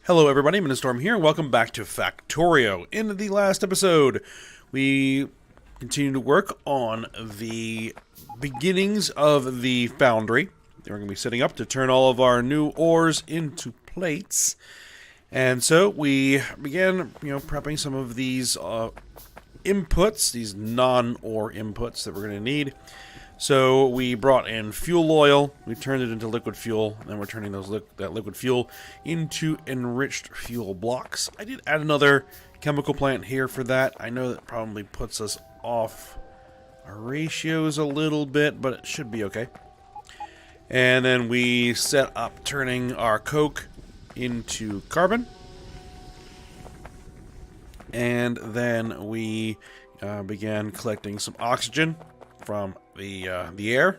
Hello everybody, Storm here, and welcome back to Factorio. In the last episode, we continue to work on the beginnings of the Foundry. We're going to be setting up to turn all of our new ores into plates. And so we began, prepping some of these inputs, these non-ore inputs that we're going to need. So we brought in fuel oil, we turned it into liquid fuel, and then we're turning that liquid fuel into enriched fuel blocks. I did add another chemical plant here for that. I know that probably puts us off our ratios a little bit, but it should be okay. And then we set up turning our coke into carbon. And then we began collecting some oxygen from the air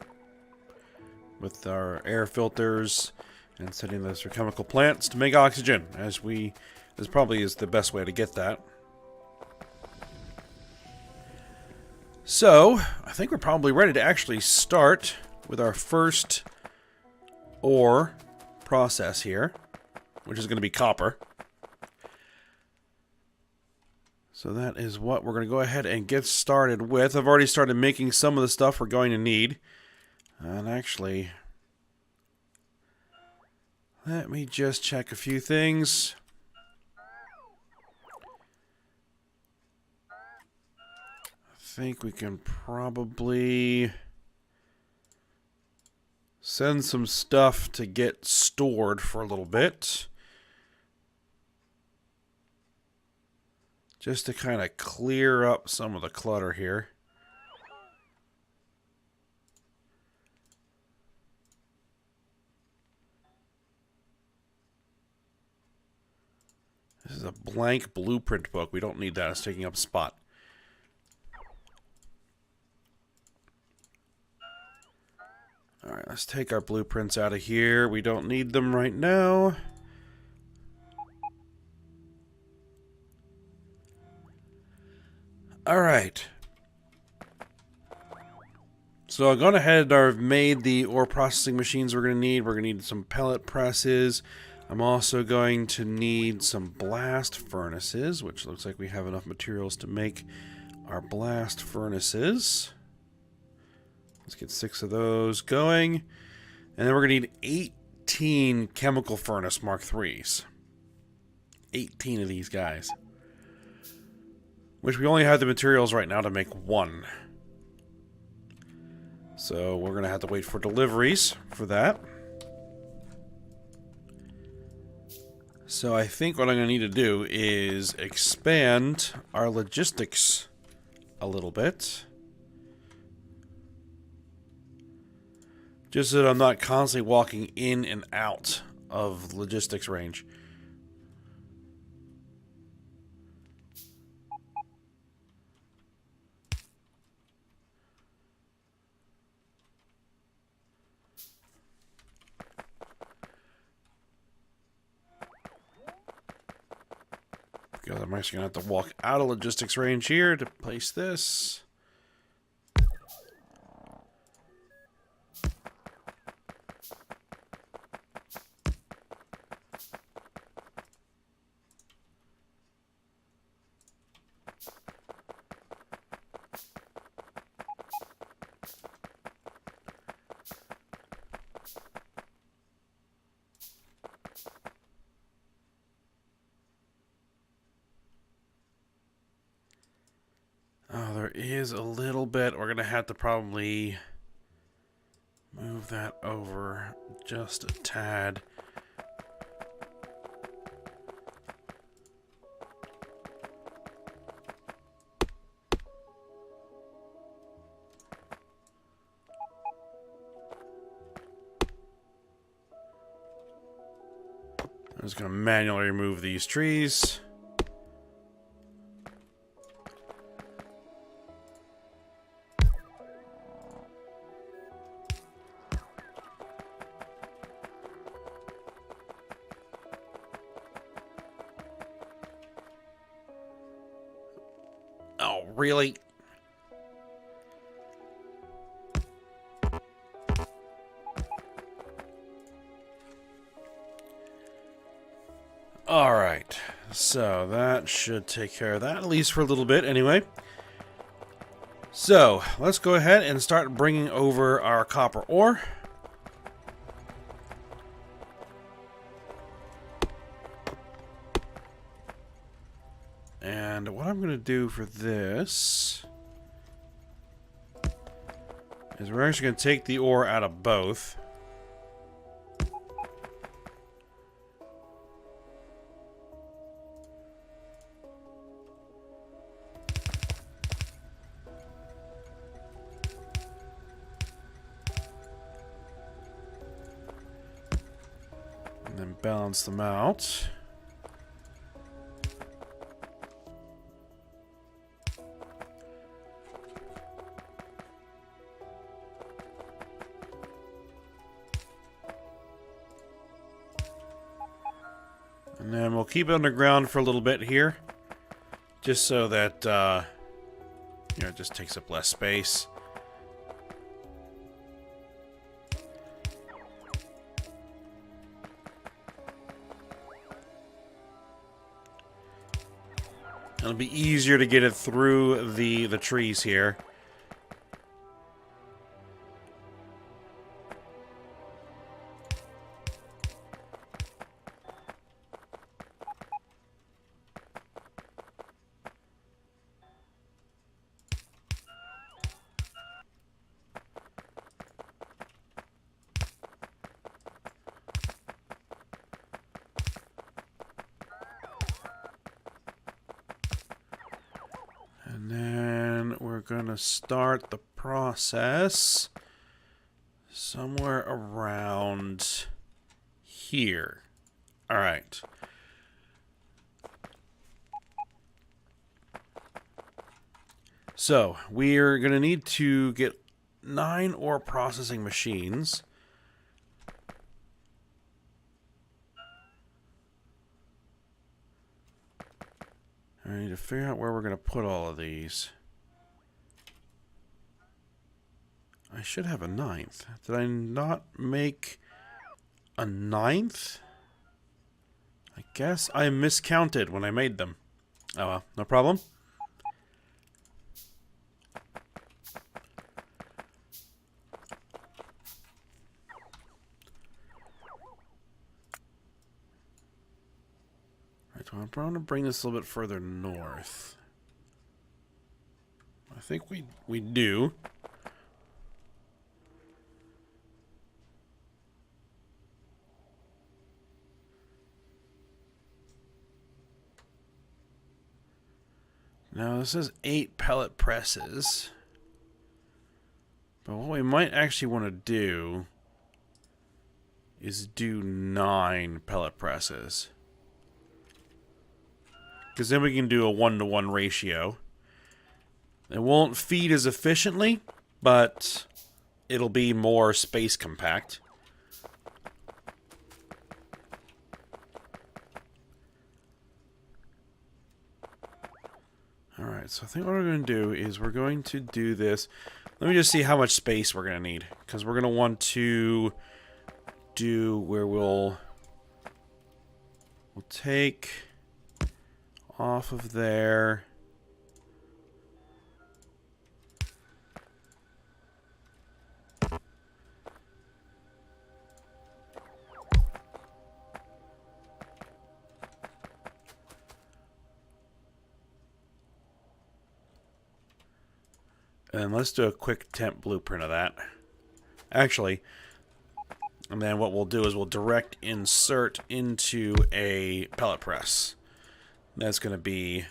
with our air filters and setting those for chemical plants to make oxygen, as probably is the best way to get that. So I think we're probably ready to actually start with our first ore process here, which is going to be copper. So that is what we're going to go ahead and get started with. I've already started making some of the stuff we're going to need. And actually, let me just check a few things. I think we can probably send some stuff to get stored for a little bit, just to kind of clear up some of the clutter here. This is a blank blueprint book. We don't need that. It's taking up a spot. Alright, let's take our blueprints out of here. We don't need them right now. Alright. So I've gone ahead and I've made the ore processing machines we're going to need. We're going to need some pellet presses. I'm also going to need some blast furnaces, which looks like we have enough materials to make our blast furnaces. Let's get 6 of those going. And then we're going to need 18 chemical furnace Mark IIIs. 18 of these guys. Which we only have the materials right now to make 1. So we're going to have to wait for deliveries for that. So I think what I'm going to need to do is expand our logistics a little bit. Just so that I'm not constantly walking in and out of logistics range. Because I'm actually going to have to walk out of logistics range here to place this. Oh, there is a little bit. We're going to have to probably move that over just a tad. I'm just going to manually remove these trees. Oh, really? Alright, so that should take care of that, at least for a little bit anyway. So, let's go ahead and start bringing over our copper ore. And what I'm going to do for this is we're actually going to take the ore out of both. And then balance them out. And then we'll keep it underground for a little bit here. Just so that, you know, it just takes up less space. It'll be easier to get it through the trees here. And then we're gonna start the process somewhere around here. All right. So we're gonna need to get 9 ore processing machines. I need to figure out where we're going to put all of these. I should have a 9th. Did I not make a 9th? I guess I miscounted when I made them. Oh well, no problem. I'm going to bring this a little bit further north. I think we do. Now this is 8 pellet presses. But what we might actually want to do is do 9 pellet presses. Because then we can do a 1-to-1 ratio. It won't feed as efficiently, but it'll be more space compact. Alright, so I think what we're going to do is we're going to do this. Let me just see how much space we're going to need. Because we're going to want to do where we'll take off of there. And let's do a quick temp blueprint of that. Actually, and then what we'll do is we'll direct insert into a pellet press. That's going to be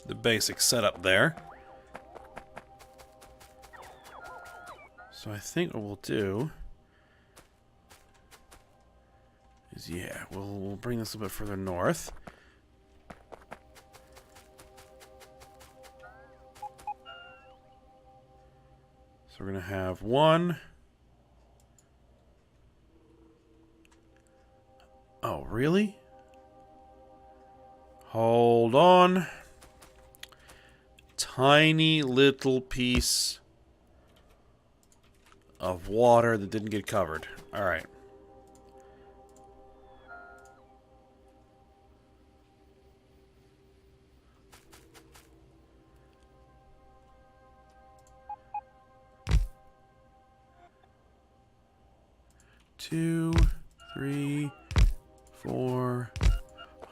the basic setup there. So I think what we'll do is, yeah, we'll bring this a bit further north. So we're going to have 1. Oh, really? Hold on. Tiny little piece of water that didn't get covered. Alright. Two, 3, 4,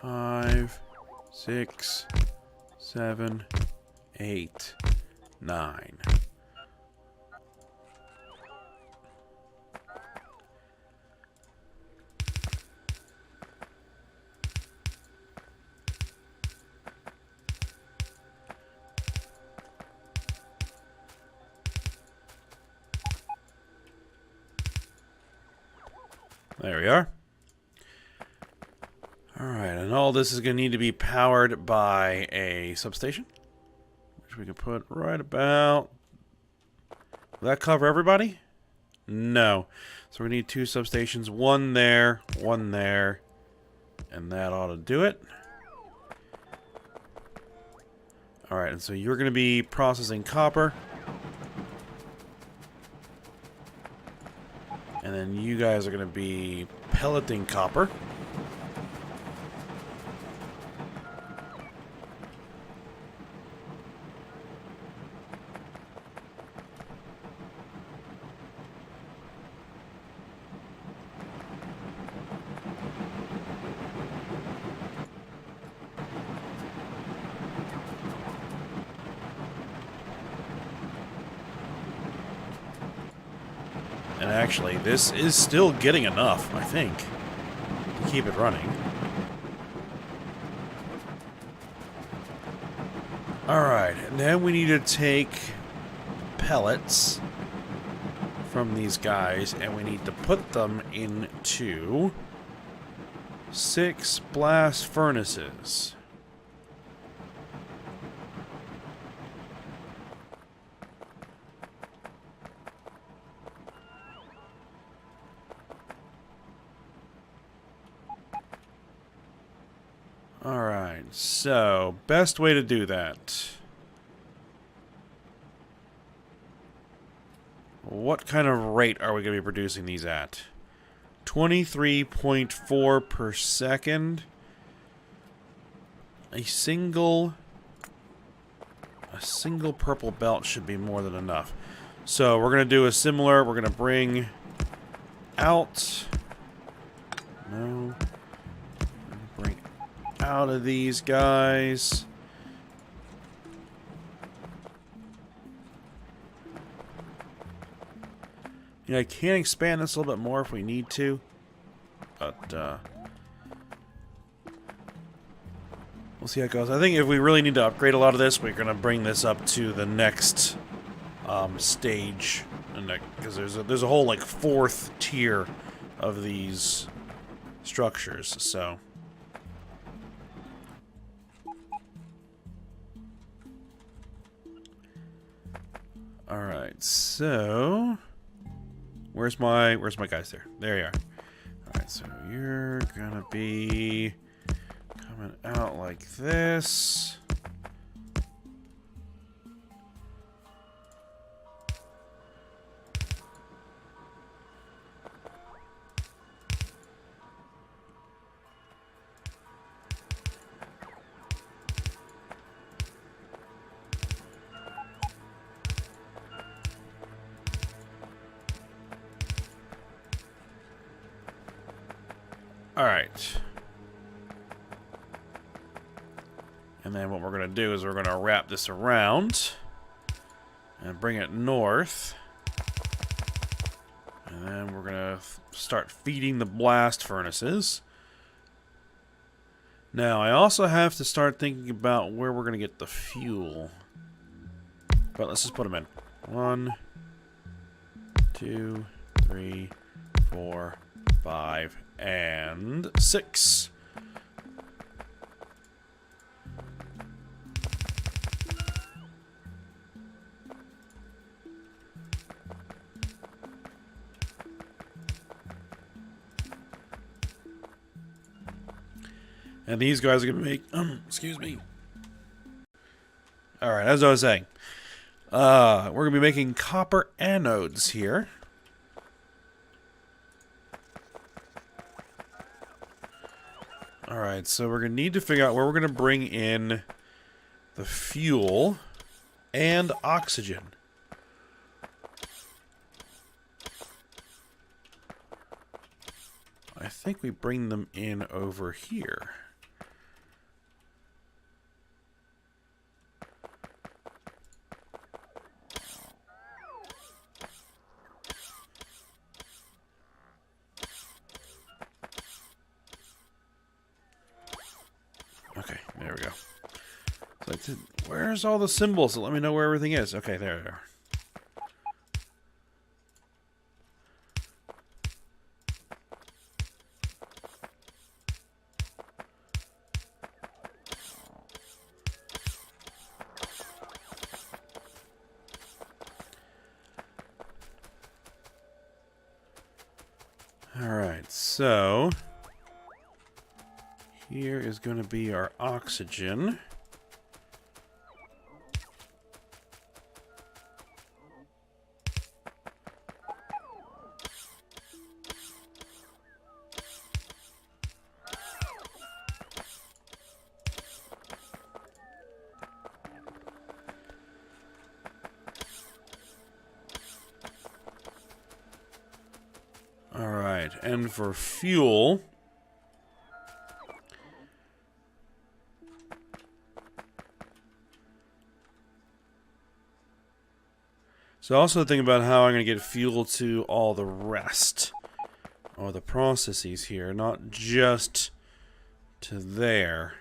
5, 6, 7, 8, 9. There we are. Alright, and all this is going to need to be powered by a substation, which we can put right about... Will that cover everybody? No. So we need 2 substations, one there, and that ought to do it. Alright, and so you're going to be processing copper. And then you guys are going to be pelleting copper. And actually, this is still getting enough, I think, to keep it running. Alright, and then we need to take pellets from these guys, and we need to put them into 6 blast furnaces. Alright, so best way to do that. What kind of rate are we going to be producing these at? 23.4 per second. A single purple belt should be more than enough. So we're going to do a similar, we're going to bring out... No... out of these guys. You know, I can expand this a little bit more if we need to, but we'll see how it goes. I think if we really need to upgrade a lot of this, we're going to bring this up to the next stage, because there's a whole like 4th tier of these structures. So. Alright, so where's my guys there? There you are. Alright, so you're gonna be coming out like this. Alright. And then what we're going to do is we're going to wrap this around and bring it north. And then we're going to start feeding the blast furnaces. Now, I also have to start thinking about where we're going to get the fuel. But let's just put them in. 1, 2, 3, 4, 5, and 6. And these guys are going to make... excuse me. Alright, as I was saying. We're going to be making copper anodes here. Alright, so we're going to need to figure out where we're going to bring in the fuel and oxygen. I think we bring them in over here. Okay, there we go. So where's all the symbols that let me know where everything is? Okay, there they are. Alright, so here is going to be our oxygen. Alright, and for fuel, so also think about how I'm going to get fuel to all the rest, or the processes here, not just to there.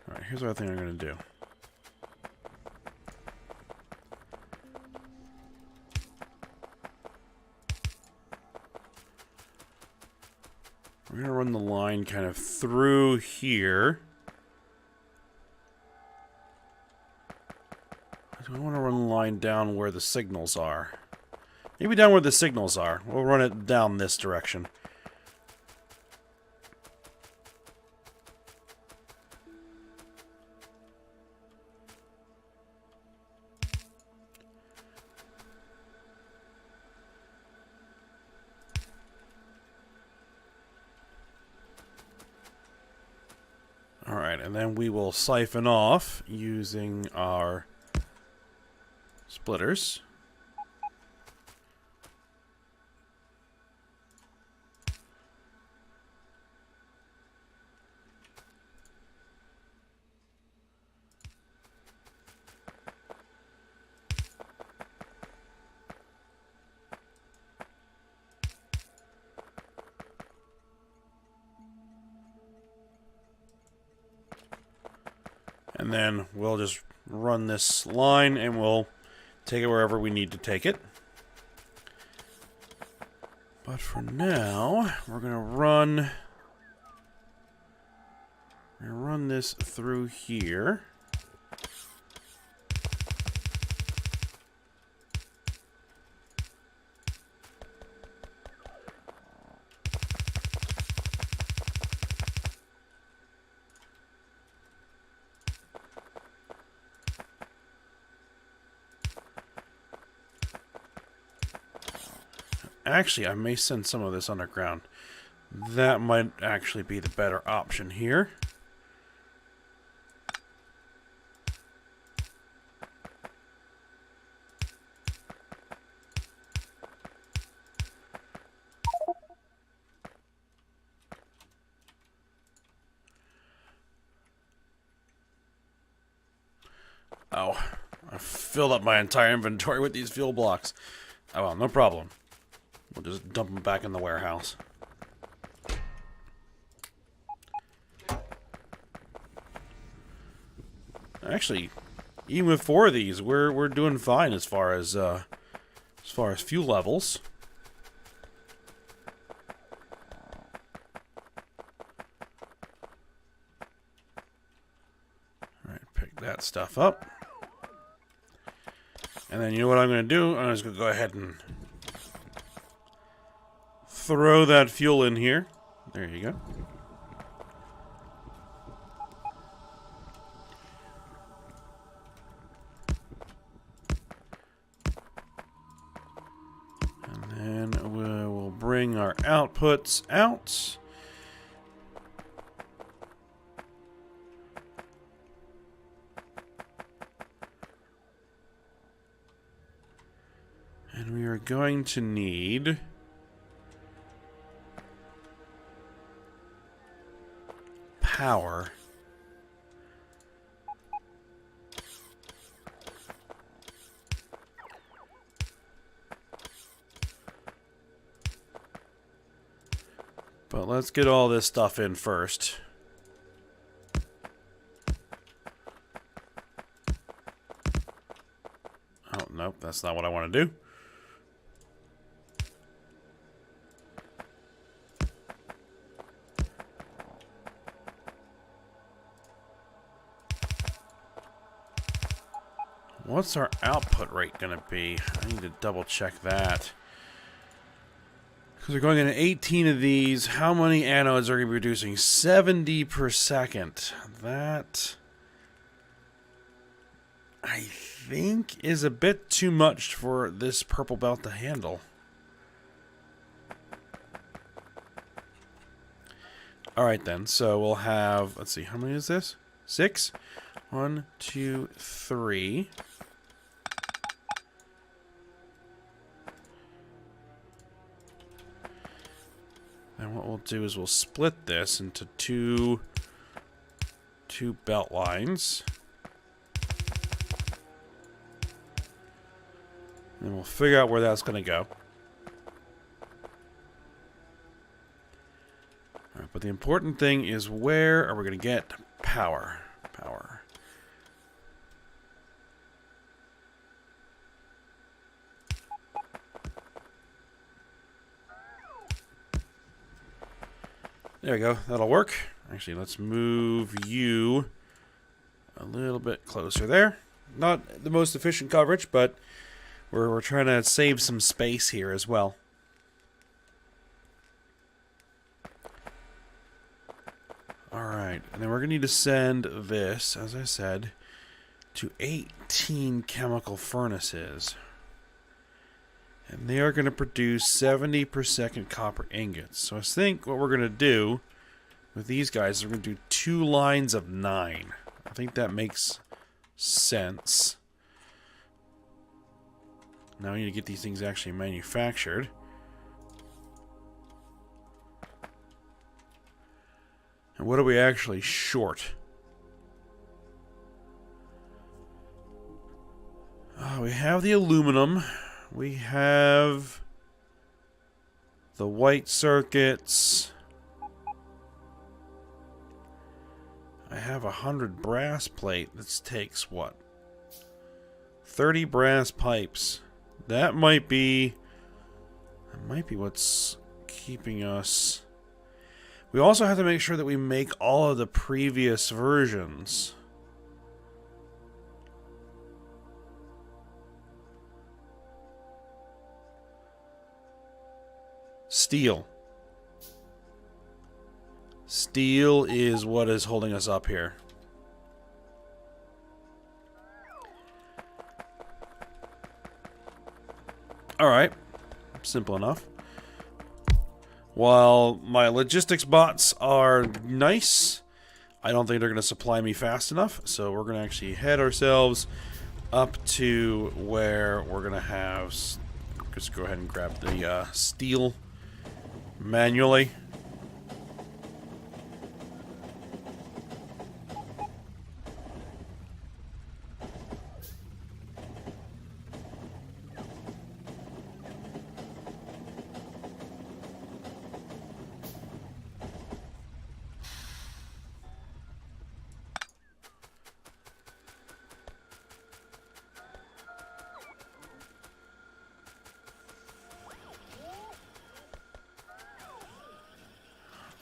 Alright, here's what I think I'm going to do. We're going to run the line kind of through here. I want to run the line down where the signals are. Maybe down where the signals are. We'll run it down this direction. Alright, and then we will siphon off using our splitters. And then we'll just run this line and we'll take it wherever we need to take it. But for now, we're going to run this through here. Actually, I may send some of this underground. That might actually be the better option here. Oh, I filled up my entire inventory with these fuel blocks. Oh well, no problem. We'll just dump them back in the warehouse. Actually, even with 4 of these, we're doing fine as far as fuel levels. All right, pick that stuff up. And then you know what I'm going to do? I'm just going to go ahead and throw that fuel in here. There you go. bring our outputs out. And we are going to need power. But let's get all this stuff in first. Oh, nope, that's not what I want to do. What's our output rate going to be? I need to double check that. Because we're going into 18 of these. How many anodes are going to be producing? 70 per second. That, I think, is a bit too much for this purple belt to handle. Alright then, so we'll have, let's see, how many is this? 6? 1, 2, 3. And what we'll do is we'll split this into two belt lines. And we'll figure out where that's going to go. All right, but the important thing is, where are we going to get power? Power. There we go. That'll work. Actually, let's move you a little bit closer there. Not the most efficient coverage, but we're trying to save some space here as well. Alright, and then we're going to need to send this, as I said, to 18 chemical furnaces. And they are going to produce 70 per second copper ingots. So I think what we're going to do with these guys is we're going to do 2 lines of 9. I think that makes sense. Now we need to get these things actually manufactured. And what are we actually short? We have the aluminum. We have the white circuits. I have 100 brass plate. This takes what? 30 brass pipes. That might be what's keeping us. We also have to make sure that we make all of the previous versions. Steel. Steel is what is holding us up here. Alright. Simple enough. While my logistics bots are nice, I don't think they're going to supply me fast enough. So we're going to actually head ourselves up to where we're going to have... Just go ahead and grab the steel manually.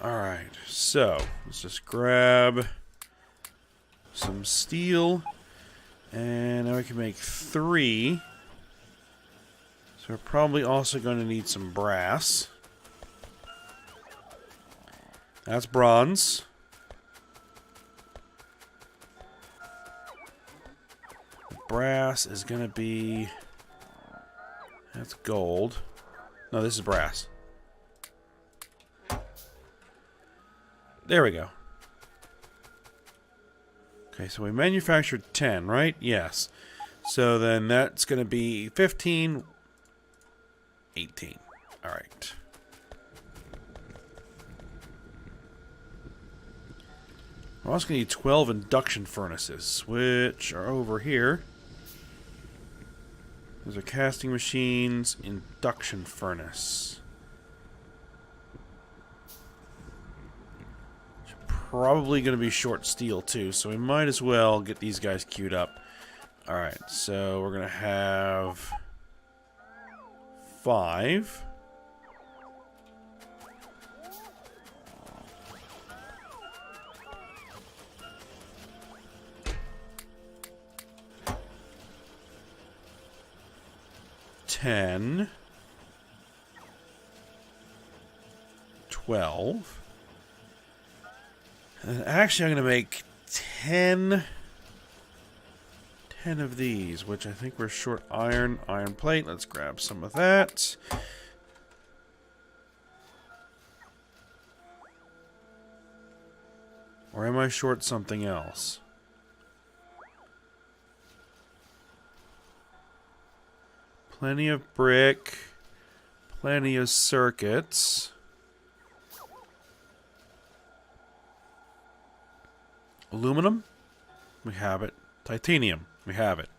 Alright, so let's just grab some steel, and now we can make 3. So we're probably also going to need some brass. That's bronze. Brass is going to be... That's gold. No, this is brass. There we go. Okay, so we manufactured 10, right? Yes. So then that's going to be 15, 18. All right. We're also going to need 12 induction furnaces, which are over here. Those are casting machines, induction furnace. Probably going to be short steel too, so we might as well get these guys queued up. Alright, so we're going to have 5. $10, 12. And actually, I'm going to make 10 of these, which I think we're short iron plate. Let's grab some of that. Or am I short something else? Plenty of brick, plenty of circuits. Aluminum? We have it. Titanium? We have it.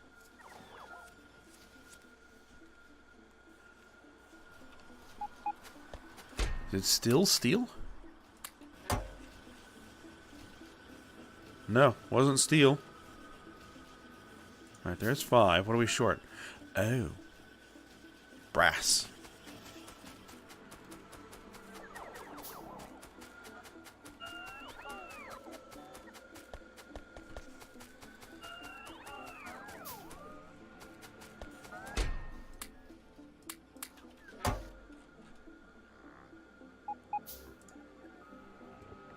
Is it still steel? No, wasn't steel. Alright, there's 5. What are we short? Oh. Brass.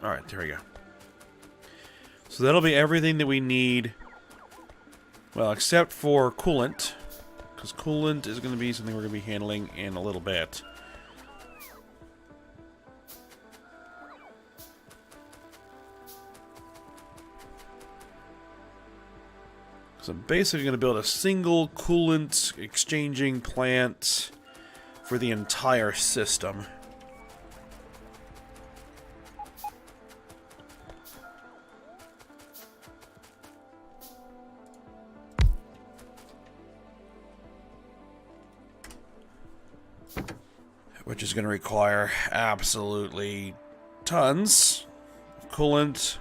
Alright, there we go. So that'll be everything that we need. Well, except for coolant. Because coolant is going to be something we're going to be handling in a little bit. So I'm basically going to build a single coolant exchanging plant for the entire system. Which is going to require absolutely tons of coolant.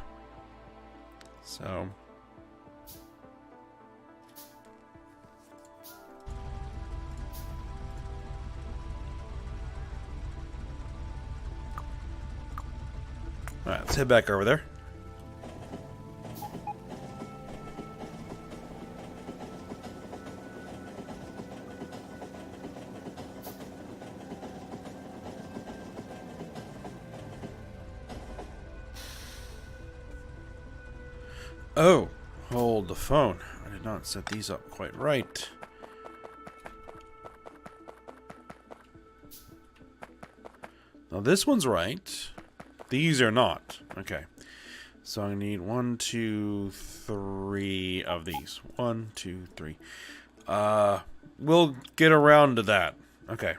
So alright, let's head back over there. Oh, hold the phone. I did not set these up quite right. Now this one's right. These are not. Okay. So I need 1, 2, 3 of these. 1, 2, 3. We'll get around to that. Okay.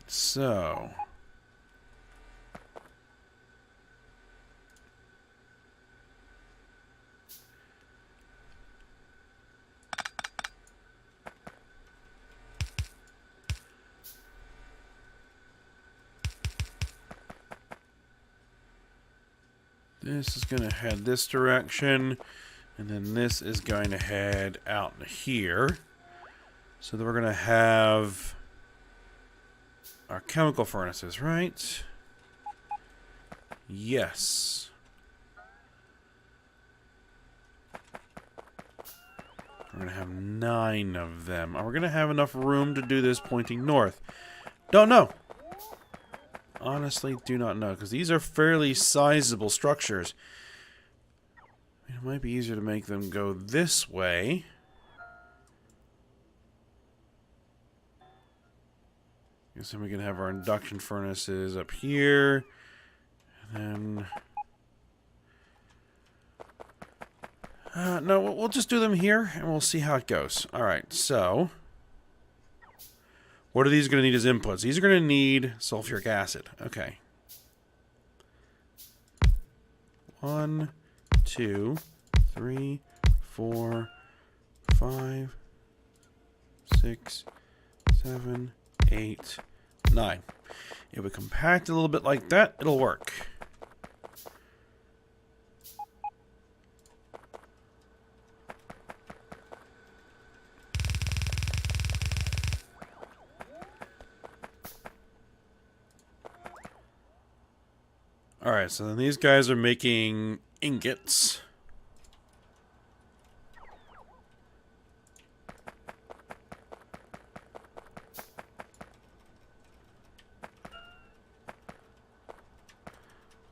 So this is going to head this direction, and then this is going to head out here. So that we're going to have our chemical furnaces, right? Yes. We're going to have 9 of them. Are we going to have enough room to do this pointing north? Don't know. Honestly, do not know, because these are fairly sizable structures. It might be easier to make them go this way. Guess then we can have our induction furnaces up here. And then... no, we'll just do them here, and we'll see how it goes. Alright, so... what are these going to need as inputs? These are going to need sulfuric acid. Okay. 1, 2, 3, 4, 5, 6, 7, 8, 9. If we compact a little bit like that, it'll work. Alright, so then these guys are making ingots.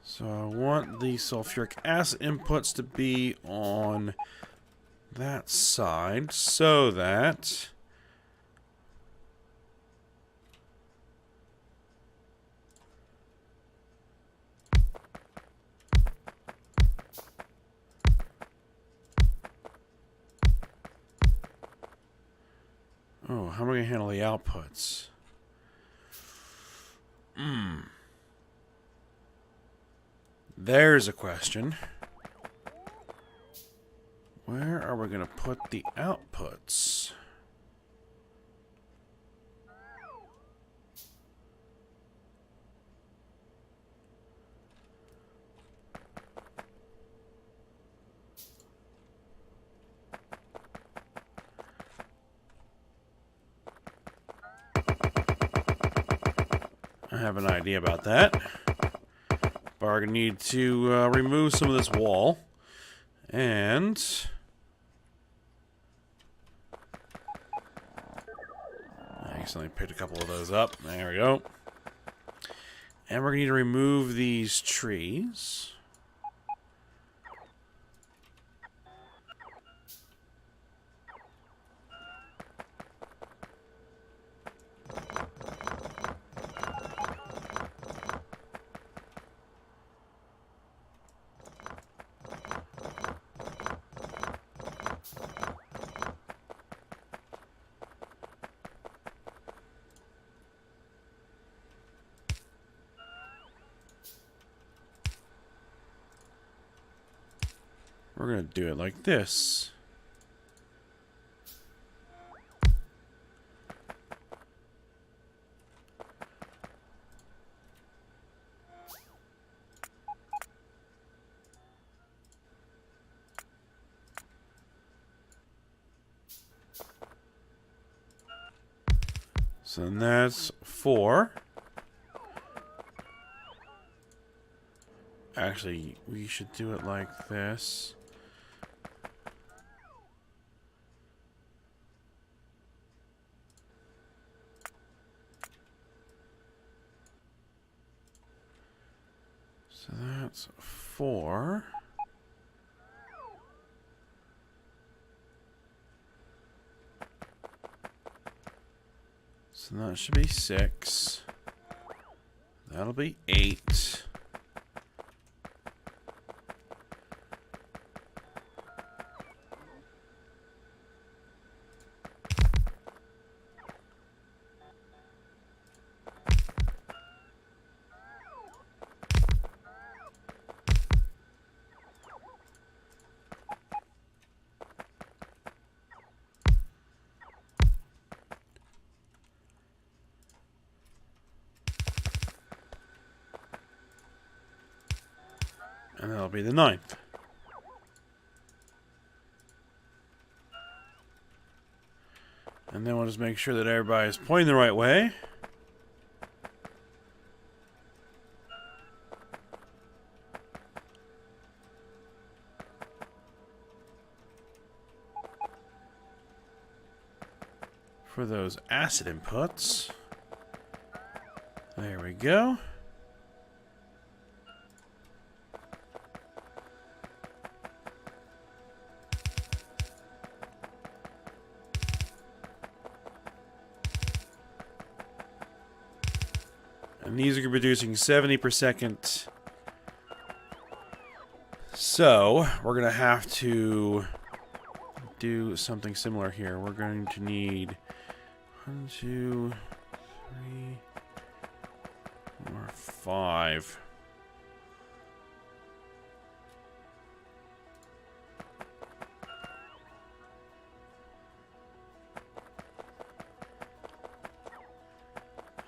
So I want the sulfuric acid inputs to be on that side so that... oh, how am I going to handle the outputs? There's a question. Where are we going to put the outputs? I have an idea about that. But we're going to need to remove some of this wall. And... I accidentally picked a couple of those up. There we go. And we're going to need to remove these trees. We're going to do it like this. So that's 4. Actually, we should do it like this. So that's 4. So that should be 6. That'll be 8. And that'll be the 9th. And then we'll just make sure that everybody's pointing the right way. for those acid inputs. There we go. And these are producing 70 per second. So, we're going to have to do something similar here. We're going to need 1, 2, 3, 4, 5.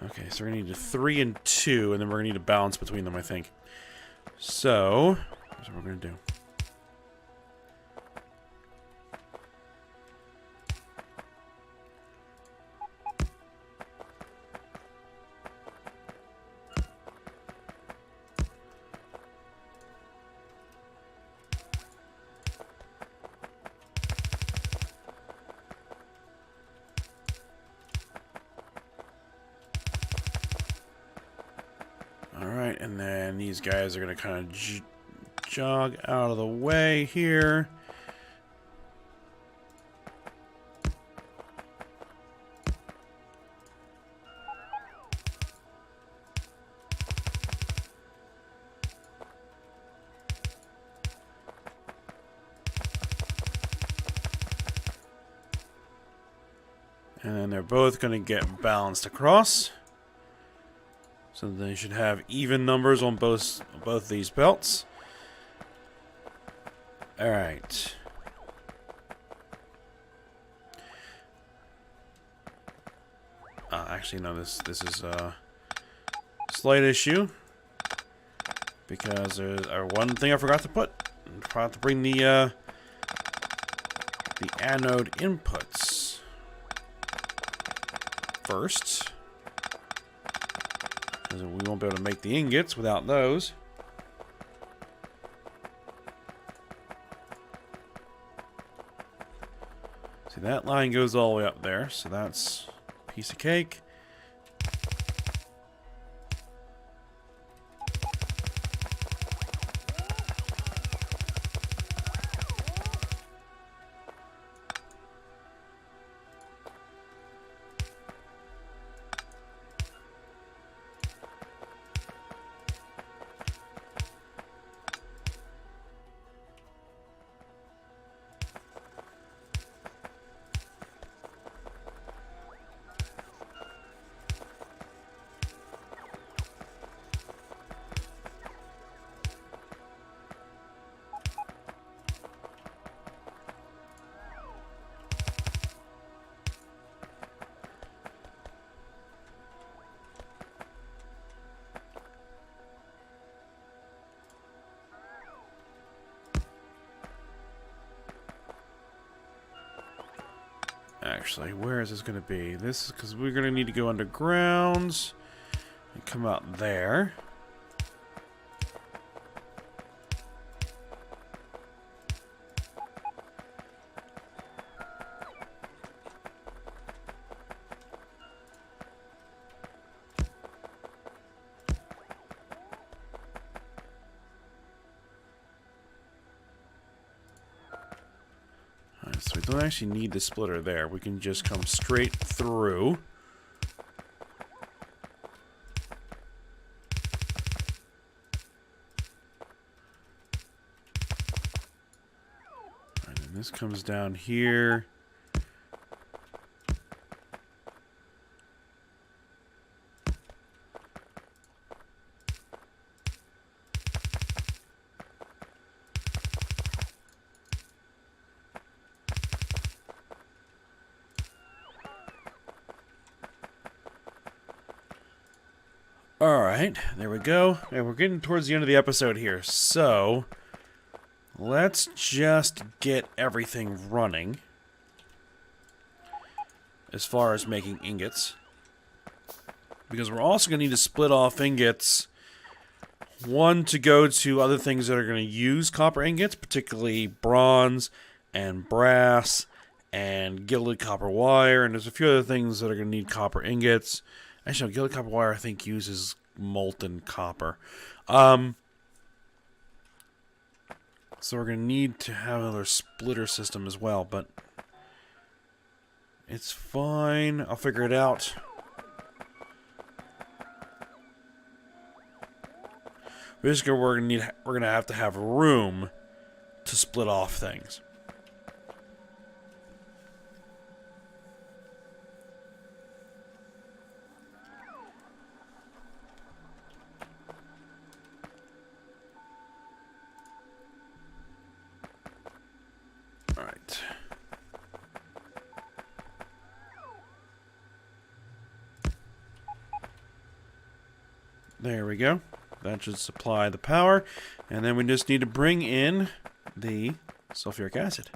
Okay, so we're going to need a 3 and 2, and then we're going to need a balance between them, I think. So, here's what we're going to do. Alright, and then these guys are going to kind of jog out of the way here. And then they're both going to get balanced across. So they should have even numbers on both these belts. All right. Actually, no. This is a slight issue because there's one thing I forgot to put. I forgot to bring the anode inputs first. We won't be able to make the ingots without those. See, that line goes all the way up there, so that's a piece of cake. Actually, where is this going to be? This is because we're going to need to go underground and come out there. So we don't actually need the splitter there. We can just come straight through. And then this comes down here. Alright, there we go. And we're getting towards the end of the episode here. So, let's just get everything running as far as making ingots. Because we're also going to need to split off ingots. One to go to other things that are going to use copper ingots, particularly bronze and brass and gilded copper wire, and there's a few other things that are going to need copper ingots. Actually, no, gilded copper wire I think uses molten copper. So we're going to need to have another splitter system as well, but it's fine. I'll figure it out. Basically, we're gonna have to have room to split off things. All right. There we go. That should supply the power. And then we just need to bring in the sulfuric acid.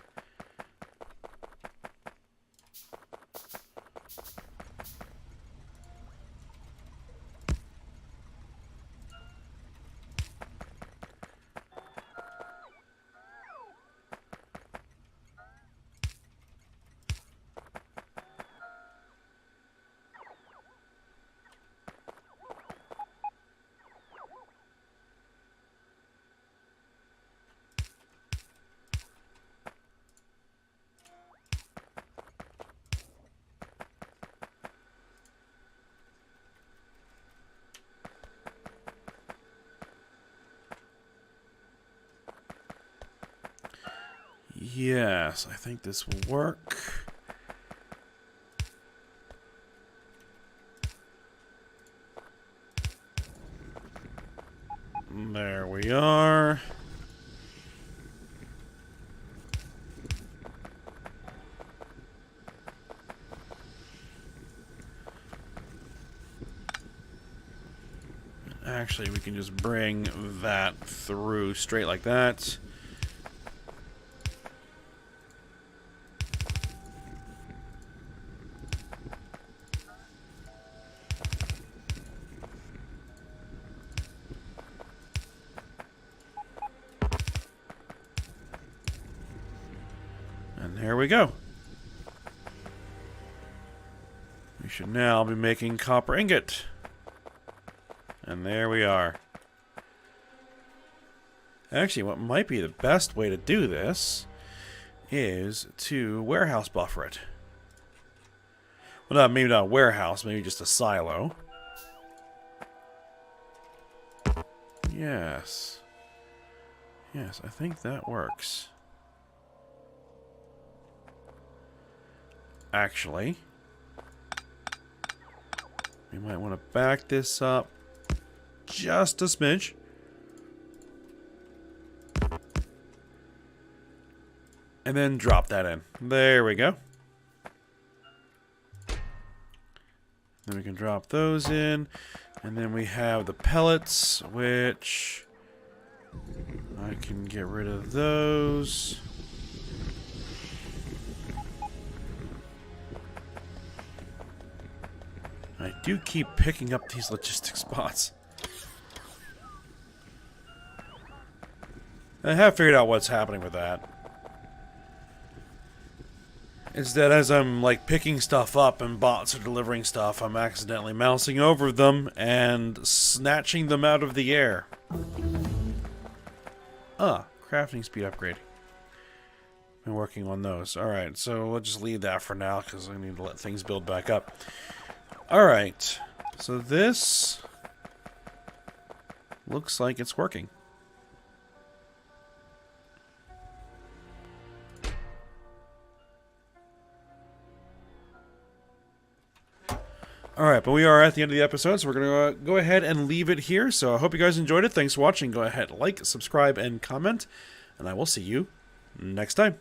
Yes, I think this will work. There we are. Actually, we can just bring that through straight like that. And there we go. We should now be making copper ingot. And there we are. Actually, what might be the best way to do this is to warehouse buffer it. Well, maybe not a warehouse, maybe just a silo. Yes. Yes, I think that works. Actually, we might want to back this up just a smidge. And then drop that in. There we go. Then we can drop those in. And then we have the pellets, which I can get rid of those. I do keep picking up these logistics spots. I have figured out what's happening with that. It's that as I'm like picking stuff up and bots are delivering stuff, I'm accidentally mousing over them and snatching them out of the air. Crafting speed upgrade. Been working on those. Alright, so let's just leave that for now because I need to let things build back up. Alright, so this looks like it's working. Alright, but we are at the end of the episode, so we're going to go ahead and leave it here. So I hope you guys enjoyed it. Thanks for watching. Go ahead, like, subscribe, and comment. And I will see you next time.